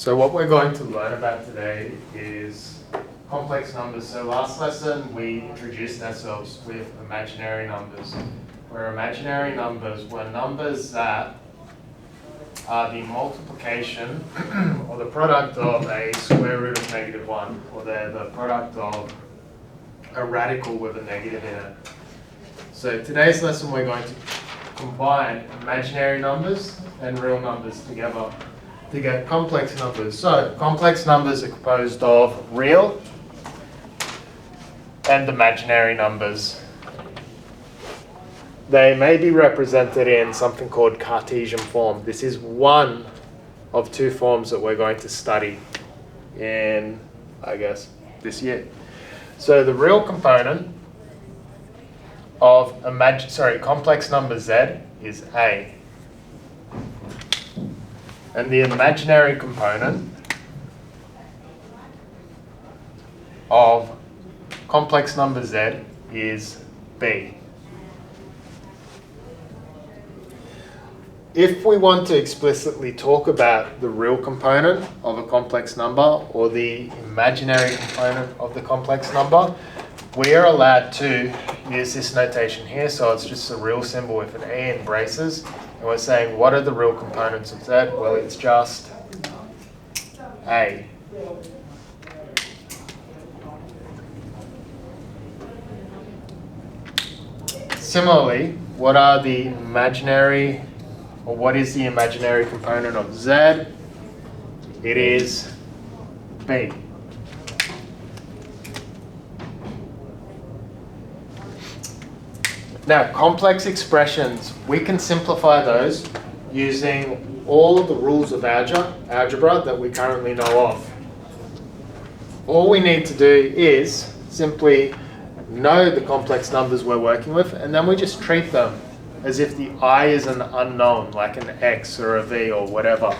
So what we're going to learn about today is complex numbers. So last lesson we introduced ourselves with imaginary numbers, where imaginary numbers were numbers that are the multiplication or the product of a square root of -1, or they're the product of a radical with a negative in it. So today's lesson we're going to combine imaginary numbers and real numbers together to get complex numbers. So complex numbers are composed of real and imaginary numbers. They may be represented in something called Cartesian form. This is one of two forms that we're going to study in, I guess, this year. So the real component of complex number z is a. And the imaginary component of complex number z is b. If we want to explicitly talk about the real component of a complex number or the imaginary component of the complex number, we are allowed to use this notation here. So it's just a real symbol with an E in braces. And we're saying, what are the real components of z? Well, it's just a. Similarly, what is the imaginary component of z? It is b. Now, complex expressions, we can simplify those using all of the rules of algebra that we currently know of. All we need to do is simply know the complex numbers we're working with, and then we just treat them as if the I is an unknown, like an X or a V or whatever.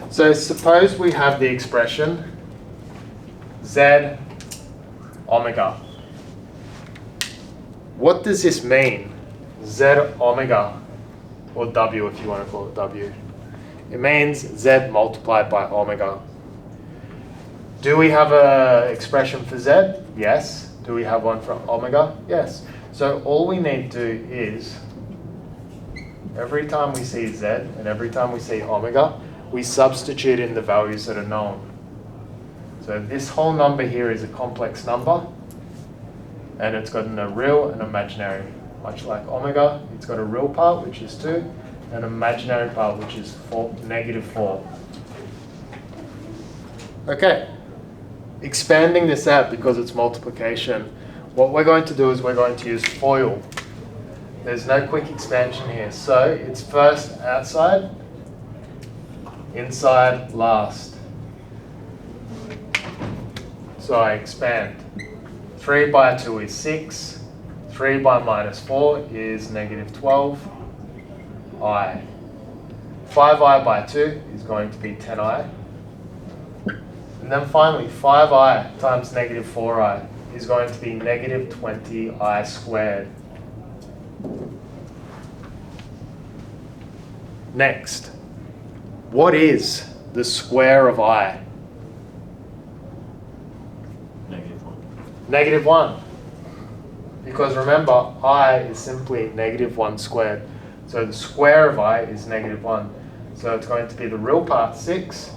So suppose we have the expression Z omega. What does this mean? Z omega, or W if you want to call it W. It means Z multiplied by omega. Do we have an expression for Z? Yes. Do we have one for omega? Yes. So all we need to do is, every time we see Z and every time we see omega, we substitute in the values that are known. So this whole number here is a complex number, and it's got a real and imaginary. Much like omega, it's got a real part, which is 2, and an imaginary part, which is -4. Okay, expanding this out because it's multiplication, what we're going to do is we're going to use FOIL. There's no quick expansion here, so it's first outside, inside last. So I expand. 3 by 2 is 6. 3 by -4 is -12. I. 5i by 2 is going to be 10i. And then finally, 5i times -4i is going to be -20i squared. Next, what is the square of I? -1. Because remember, I is simply -1 squared. So the square of I is -1. So it's going to be the real part 6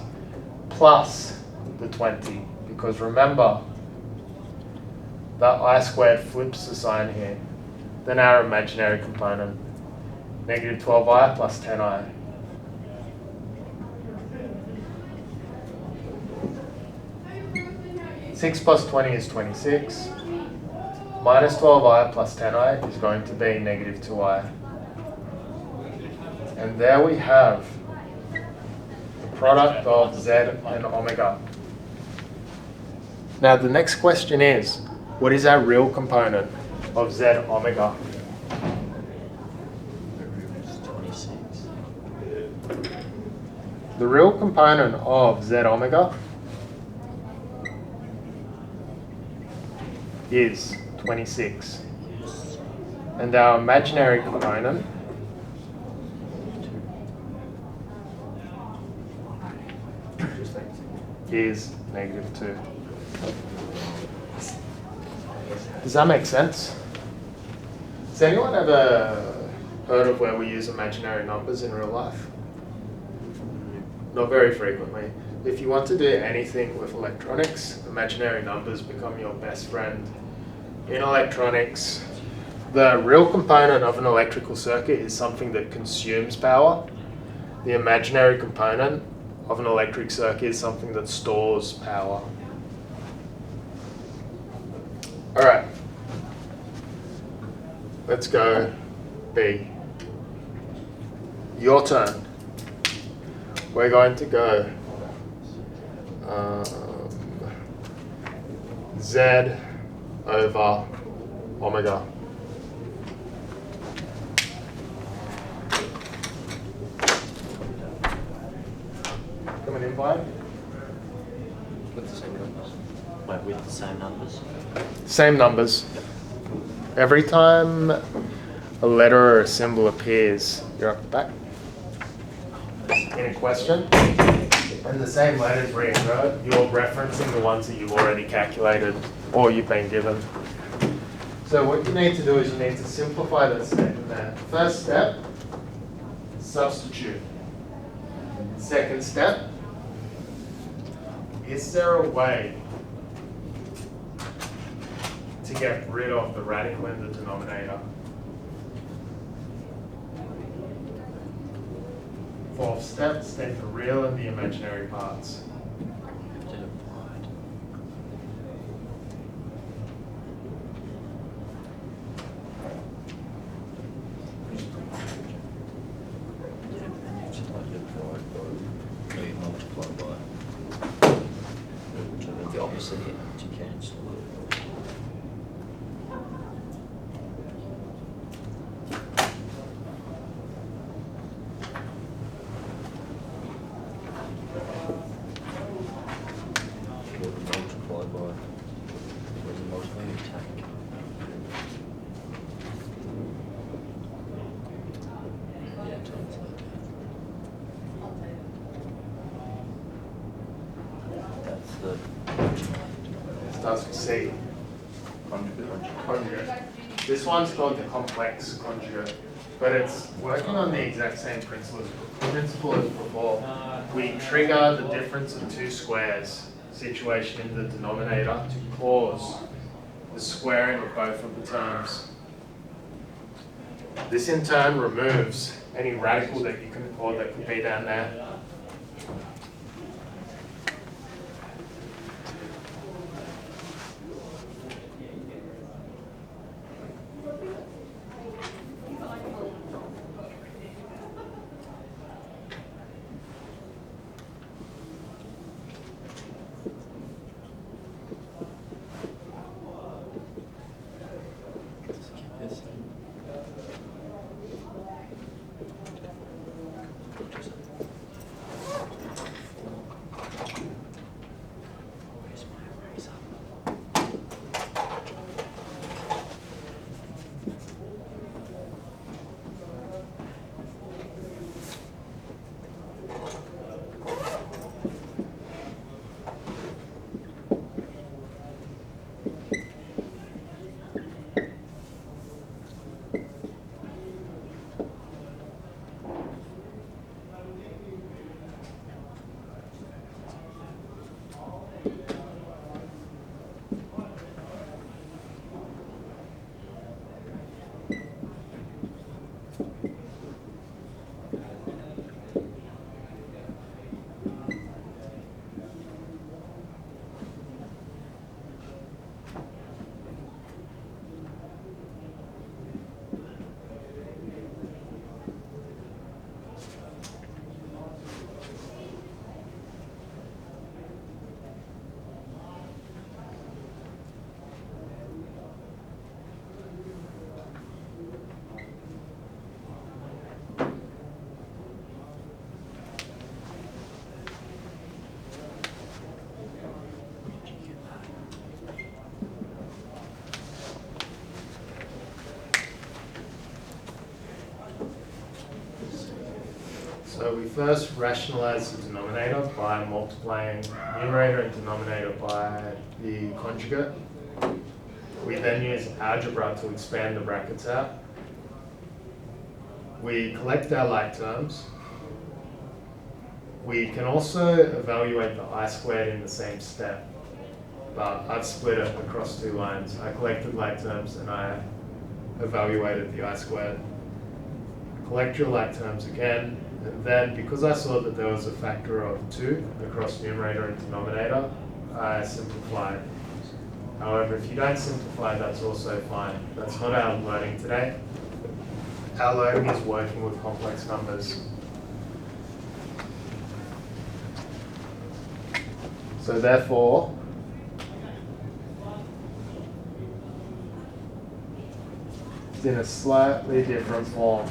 plus the 20. Because remember, that I squared flips the sign here. Then our imaginary component, -12i plus 10i. Six plus 20 is 26. -12i plus 10i is going to be -2i. And there we have the product of z and omega. Now the next question is, what is our real component of z omega? 26. The real component of z omega is 26. And our imaginary component is -2. Does that make sense? Has anyone ever heard of where we use imaginary numbers in real life? Not very frequently. If you want to do anything with electronics, imaginary numbers become your best friend. In electronics, the real component of an electrical circuit is something that consumes power. The imaginary component of an electric circuit is something that stores power. All right. Let's go B. Your turn. We're going to go Z over omega. Coming in by? With the same numbers. Wait, with the same numbers? Same numbers. Every time a letter or a symbol appears, you're up the back. Any question? And the same letters rewrote, you're referencing the ones that you've already calculated or you've been given. So what you need to do is you need to simplify that statement there. First step, substitute. Second step, is there a way to get rid of the radical in the denominator? Fourth step, state the real and the imaginary parts. The opposite here, to cancel. Multiplied by, where's the multiplier take? Yeah, times that. That's the Starts with C. Conjugate. This one's called the complex conjugate, but it's working on the exact same principle as before. We trigger the difference of two squares situation in the denominator to cause the squaring of both of the terms. This in turn removes any radical that you can or that could be down there. So we first rationalize the denominator. denominator by multiplying numerator and denominator by the conjugate. We then use algebra to expand the brackets out. We collect our like terms. We can also evaluate the I squared in the same step, but I've split it across two lines. I collected like terms and I evaluated the I squared. Collect your like terms again, and then because I saw that there was a factor of 2 across numerator and denominator, I simplified. However, if you don't simplify, that's also fine. That's not our learning today. Our learning is working with complex numbers. So therefore, it's in a slightly different form.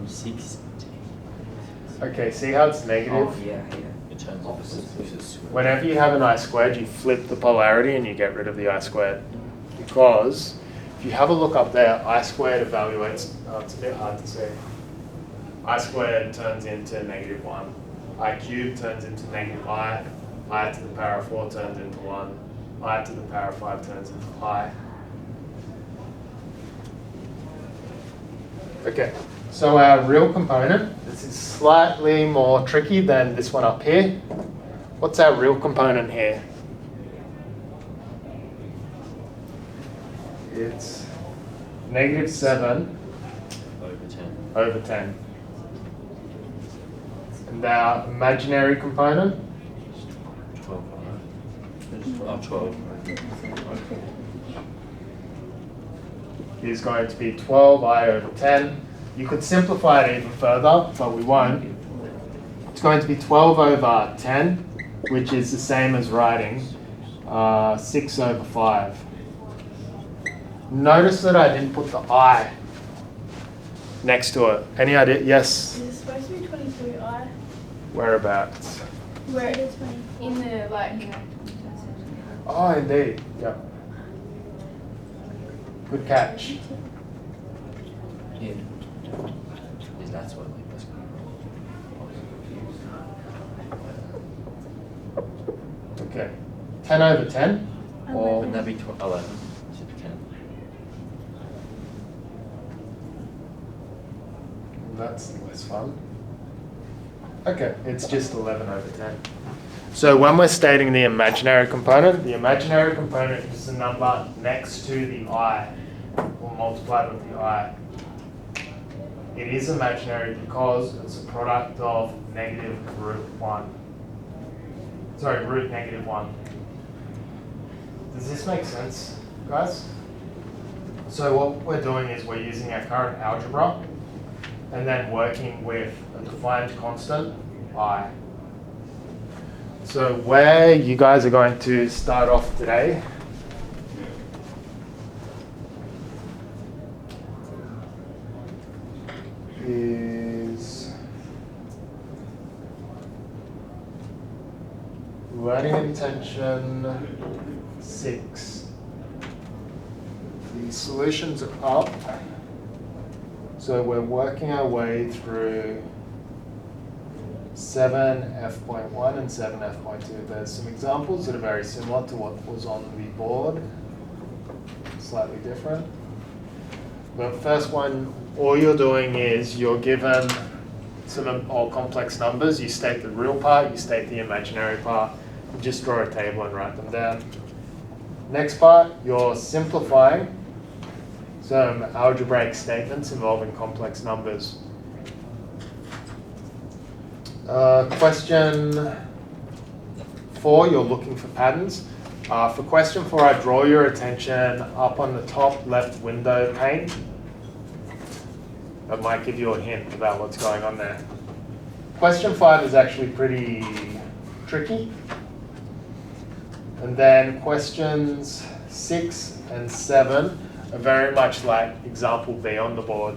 Six. Okay, see how it's negative? Oh, yeah. It turns opposite. Whenever you have an I squared, you flip the polarity and you get rid of the I squared. Because if you have a look up there, I squared evaluates, it's a bit hard to see. I squared turns into -1. I cubed turns into -I. I to the power of 4 turns into 1. I to the power of 5 turns into I. Okay, so our real component, this is slightly more tricky than this one up here. What's our real component here? It's -7 over 10. And our imaginary component? 12. Oh, 12. Is going to be 12i over 10. You could simplify it even further, but we won't. It's going to be 12 over 10, which is the same as writing 6 over 5. Notice that I didn't put the I next to it. Any idea? Yes? Is it supposed to be 23i? Whereabouts? Where it is in the Oh, indeed. Yep. Good catch. Yeah. That's what that's going Okay. 10 over 10? Or Wouldn't that be 11? Should be 10. that's less fun. Okay, it's just 11 over 10. So when we're stating the imaginary component is the number next to the I, or multiplied with the I. It is imaginary because it's a product of root -1. Does this make sense, guys? So what we're doing is we're using our current algebra and then working with a defined constant, I. So where you guys are going to start off today is learning intention 6. The solutions are up. So we're working our way through 7F.1 and 7F.2. There's some examples that are very similar to what was on the board, slightly different. The first one, all you're doing is you're given some all complex numbers. You state the real part, you state the imaginary part. You just draw a table and write them down. Next part, you're simplifying some algebraic statements involving complex numbers. Question 4, you're looking for patterns. For question 4, I draw your attention up on the top left window pane. That might give you a hint about what's going on there. Question 5 is actually pretty tricky. And then questions 6 and 7 are very much like example B on the board.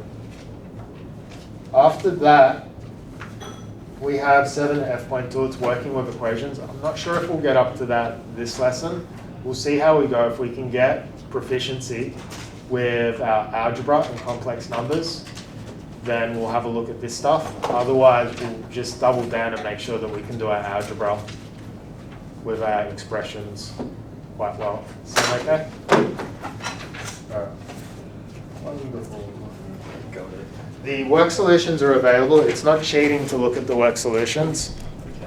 After that, we have 7F.2, it's working with equations. I'm not sure if we'll get up to that this lesson. We'll see how we go. If we can get proficiency, with our algebra and complex numbers, then we'll have a look at this stuff. Otherwise, we'll just double down and make sure that we can do our algebra with our expressions quite well. Sound okay? Alright. The work solutions are available. It's not cheating to look at the work solutions.